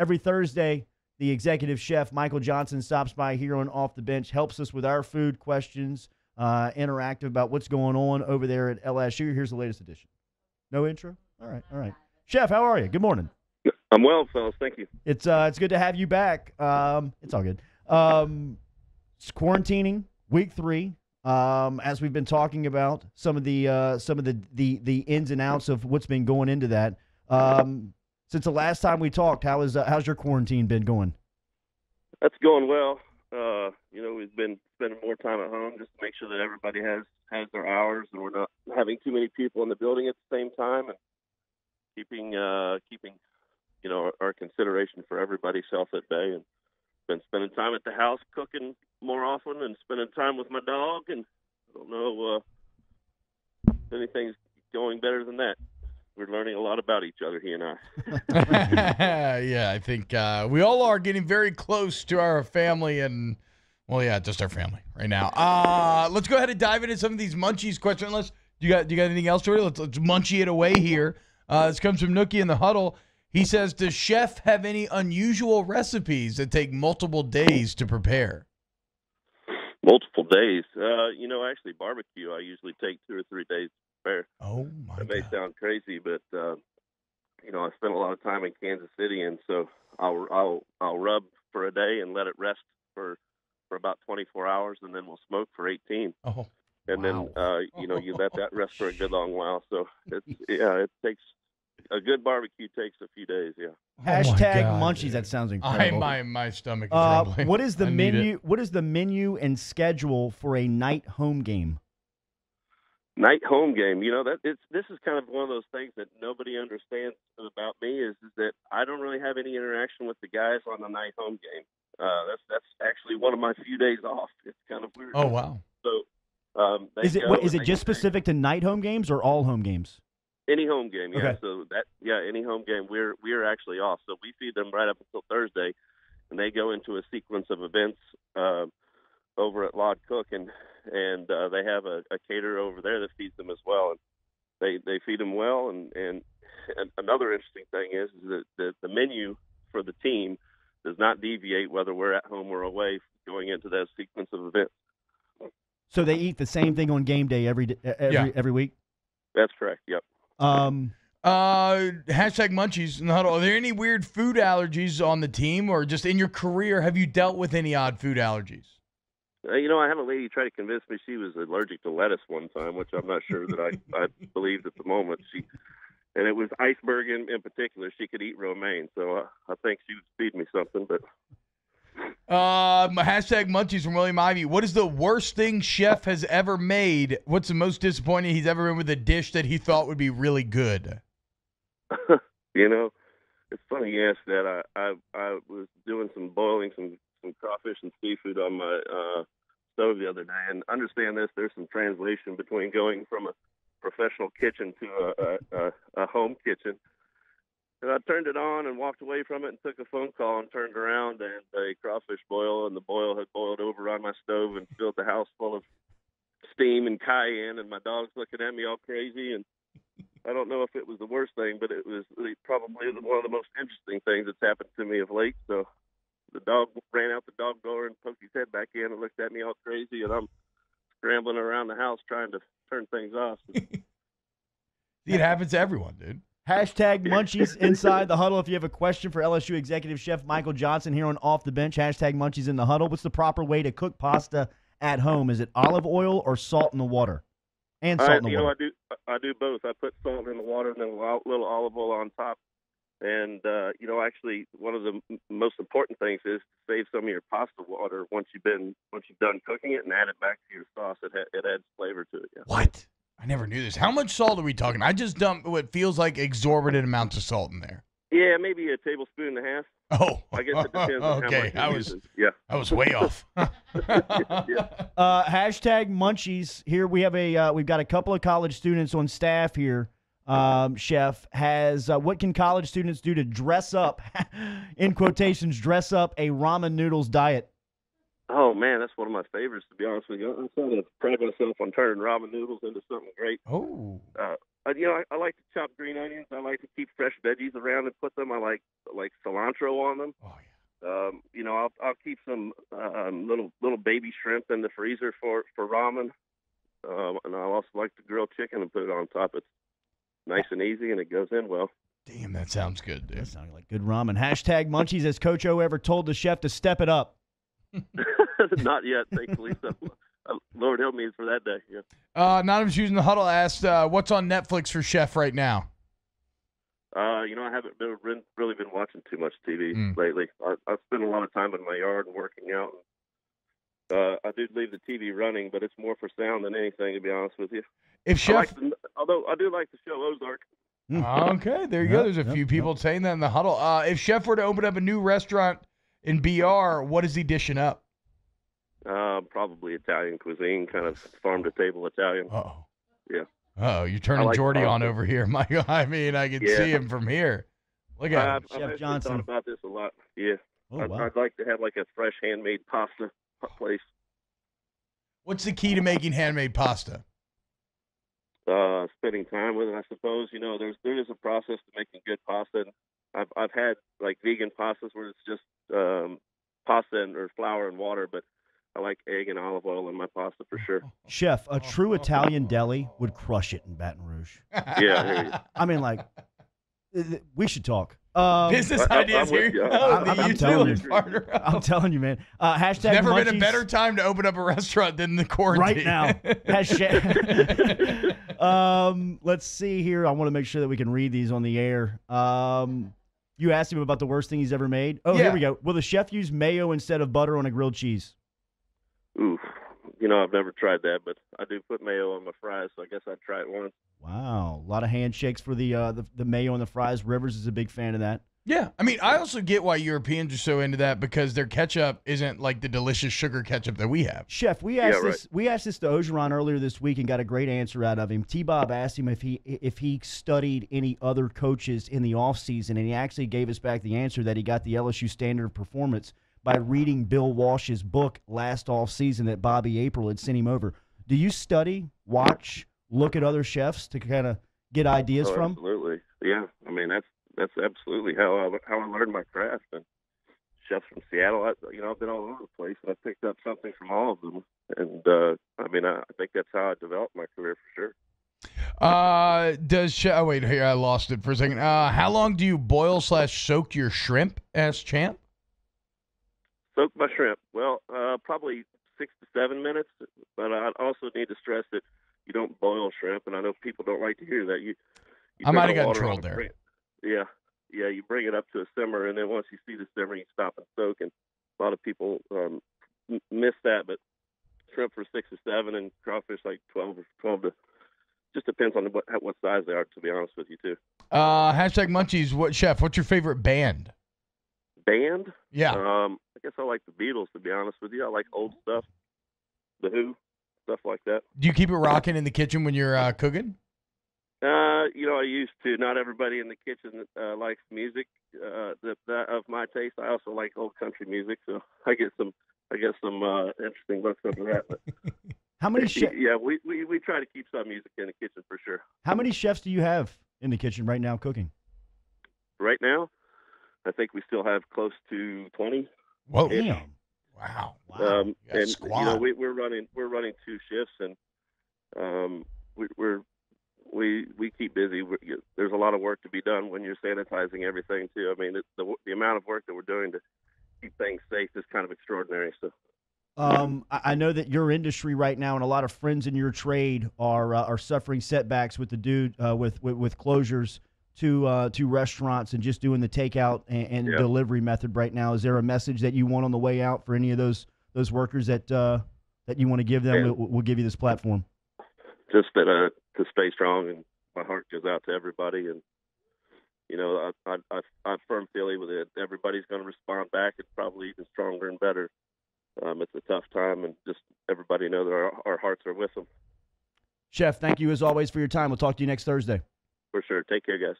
every Thursday, the executive chef, Michael Johnson, stops by here on Off the Bench, helps us with our food questions, interactive about what's going on over there at LSU. Here's the latest edition. No intro? All right. Chef, how are you? Good morning. I'm well, fellas. Thank you. It's good to have you back. It's all good. It's quarantining, week 3. As we've been talking about some of the ins and outs of what's been going into that. Since the last time we talked, how's your quarantine been going? That's going well. We've been spending more time at home just to make sure that everybody has their hours and we're not having too many people in the building at the same time, and keeping our consideration for everybody's health at bay. And been spending time at the house cooking more often and spending time with my dog, and I don't know if anything's going better than that. We're learning a lot about each other, he and I. Yeah, I think we all are getting very close to our family and, well, yeah, just our family right now. Let's go ahead and dive into some of these Munchies questions. Unless do you got anything else to it? Let's munchie it away here. This comes from Nookie in the Huddle. He says, does Chef have any unusual recipes that take multiple days to prepare? Multiple days? Actually barbecue, I usually take 2 or 3 days to prepare. Oh, my God. It may sound crazy, but, I spent a lot of time in Kansas City, and so I'll rub for a day and let it rest for about 24 hours, and then we'll smoke for 18. Oh, and wow. Then, you let that rest for a good long while. So, it takes – a good barbecue takes a few days, yeah. Hashtag God, Munchies. dude. That sounds incredible. My stomach is rumbling. What is the menu? What is the menu and schedule for a night home game? Night home game. This is kind of one of those things that nobody understands about me is that I don't really have any interaction with the guys on the night home game. That's actually one of my few days off. It's kind of weird. Oh, wow. So, is it just specific to night home games or all home games? Any home game, yeah. Okay. So any home game, we're actually off. So we feed them right up until Thursday, and they go into a sequence of events over at Lod Cook, and they have a caterer over there that feeds them as well. And they feed them well. And another interesting thing is that the menu for the team does not deviate whether we're at home or away going into that sequence of events. So they eat the same thing on game day every week? That's correct. Yep. Hashtag Munchies in the Huddle. Are there any weird food allergies on the team, or just in your career, have you dealt with any odd food allergies? I had a lady try to convince me she was allergic to lettuce one time, which I'm not sure that I believed at the moment. And it was iceberg in particular. She could eat romaine, so I think she would feed me something. But hashtag Munchies from William Ivy. What is the worst thing Chef has ever made? What's the most disappointing he's ever been with a dish that he thought would be really good? It's funny you ask that. I was doing boiling some crawfish and seafood on my stove the other day, and understand this, there's some translation between going from a professional kitchen to a home kitchen. And I turned it on and walked away from it and took a phone call and turned around, and a crawfish boil, and the boil had boiled over on my stove and filled the house full of steam and cayenne, and my dog's looking at me all crazy. And I don't know if it was the worst thing, but it was probably one of the most interesting things that's happened to me of late. So the dog ran out the dog door and poked his head back in and looked at me all crazy, and I'm scrambling around the house trying to turn things off. It happens to everyone, dude. Hashtag Munchies inside the Huddle. If you have a question for LSU Executive Chef Michael Johnson here on Off the Bench, hashtag Munchies in the Huddle. What's the proper way to cook pasta at home? Is it olive oil or salt in the water? And salt in the water. I do both. I put salt in the water and then a little olive oil on top. And, actually one of the most important things is to save some of your pasta water once you've done cooking it and add it back to your sauce. It adds flavor to it. Yeah. What? I never knew this. How much salt are we talking? I just dumped what feels like exorbitant amounts of salt in there. Yeah, maybe a tablespoon and a half. Oh, I guess it depends on how much I was way off. Hashtag Munchies. Here we've got a couple of college students on staff here. Chef what can college students do to dress up, in quotations, dress up a ramen noodles diet? Oh, man, that's one of my favorites, to be honest with you. I'm trying to pride myself on turning ramen noodles into something great. Oh. I like to chop green onions. I like to keep fresh veggies around and put them. I like cilantro on them. Oh, yeah. I'll keep some little baby shrimp in the freezer for ramen. And I'll also like to grill chicken and put it on top. It's nice and easy, and it goes in well. Damn, that sounds good, dude. That sounded like good ramen. Hashtag Munchies. Has Coach O ever told the chef to step it up? Not yet, thankfully. So, Lord help me for that day. Yeah. Anonymous using the huddle asked, what's on Netflix for Chef right now? I haven't really been watching too much TV lately. I spend a lot of time in my yard and working out. I do leave the TV running, but it's more for sound than anything, to be honest with you. If Chef, although I do like the show Ozark. Okay, there you go. There's a few people saying that in the huddle. If Chef were to open up a new restaurant in BR, what is he dishing up? Probably Italian cuisine, kind of farm-to-table Italian. Uh-oh. Yeah. Oh, you're turning Jordy on over here, Michael. I mean, I can see him from here. Look at him. Chef Johnson. I've thought about this a lot. Yeah. Oh, wow. I'd like to have like a fresh handmade pasta place. What's the key to making handmade pasta? Spending time with it, I suppose. There is a process to making good pasta. And I've had like vegan pastas where it's just pasta or flour and water, but I like egg and olive oil in my pasta for sure. Chef, a true Italian deli would crush it in Baton Rouge. Yeah, I hear you. I mean, like, we should talk. Business ideas here. I'm telling you, man. Hashtag never Munchies. been a better time to open up a restaurant than the quarantine. Right now. Let's see here. I want to make sure that we can read these on the air. You asked him about the worst thing he's ever made. Oh, Yeah. Here we go. Will the chef use mayo instead of butter on a grilled cheese? Oof. I've never tried that, but I do put mayo on my fries, so I guess I'd try it once. Wow. A lot of handshakes for the mayo and the fries. Rivers is a big fan of that. Yeah. I mean, I also get why Europeans are so into that because their ketchup isn't like the delicious sugar ketchup that we have. Chef, we asked this to Ogeron earlier this week and got a great answer out of him. T-Bob asked him if he studied any other coaches in the offseason, and he actually gave us back the answer that he got the LSU standard of performance by reading Bill Walsh's book last offseason that Bobby April had sent him over. Do you study, watch, look at other chefs to kind of get ideas from? Absolutely. Yeah. I mean, that's absolutely how I learned my craft. And chefs from Seattle, I've been all over the place, and I picked up something from all of them. And I think that's how I developed my career for sure. Oh, wait, here I lost it for a second. How long do you boil/soak your shrimp? Asked Champ. Soak my shrimp. Well, probably 6 to 7 minutes, but I also need to stress that you don't boil shrimp, and I know people don't like to hear that. You I might have gotten trolled there. Yeah, you bring it up to a simmer, and then once you see the simmer, you stop and soak, and a lot of people miss that, but shrimp for 6 or 7 and crawfish like 12 to, just depends on what size they are, to be honest with you, too. Hashtag Munchies, what's your favorite band? Band? Yeah. I guess I like the Beatles, to be honest with you. I like old stuff, The Who, stuff like that. Do you keep it rocking in the kitchen when you're cooking? I used to. Not everybody in the kitchen likes music that of my taste. I also like old country music, so I get some interesting looks over that. But How many chefs? Yeah, we try to keep some music in the kitchen for sure. How many chefs do you have in the kitchen right now cooking? Right now, I think we still have close to 20. Whoa! Damn. Wow. And squad. we're running 2 shifts, and we keep busy. There's a lot of work to be done when you're sanitizing everything too. I mean, the amount of work that we're doing to keep things safe is kind of extraordinary. So, I know that your industry right now and a lot of friends in your trade are suffering setbacks with with closures to restaurants and just doing the takeout and delivery method right now. Is there a message that you want on the way out for any of those workers that you want to give them? Yeah. We'll give you this platform. Just that to stay strong, and my heart goes out to everybody. And I firm feeling with it. Everybody's going to respond back, and probably even stronger and better. It's a tough time, and just everybody know that our hearts are with them. Chef, thank you as always for your time. We'll talk to you next Thursday. For sure. Take care, guys.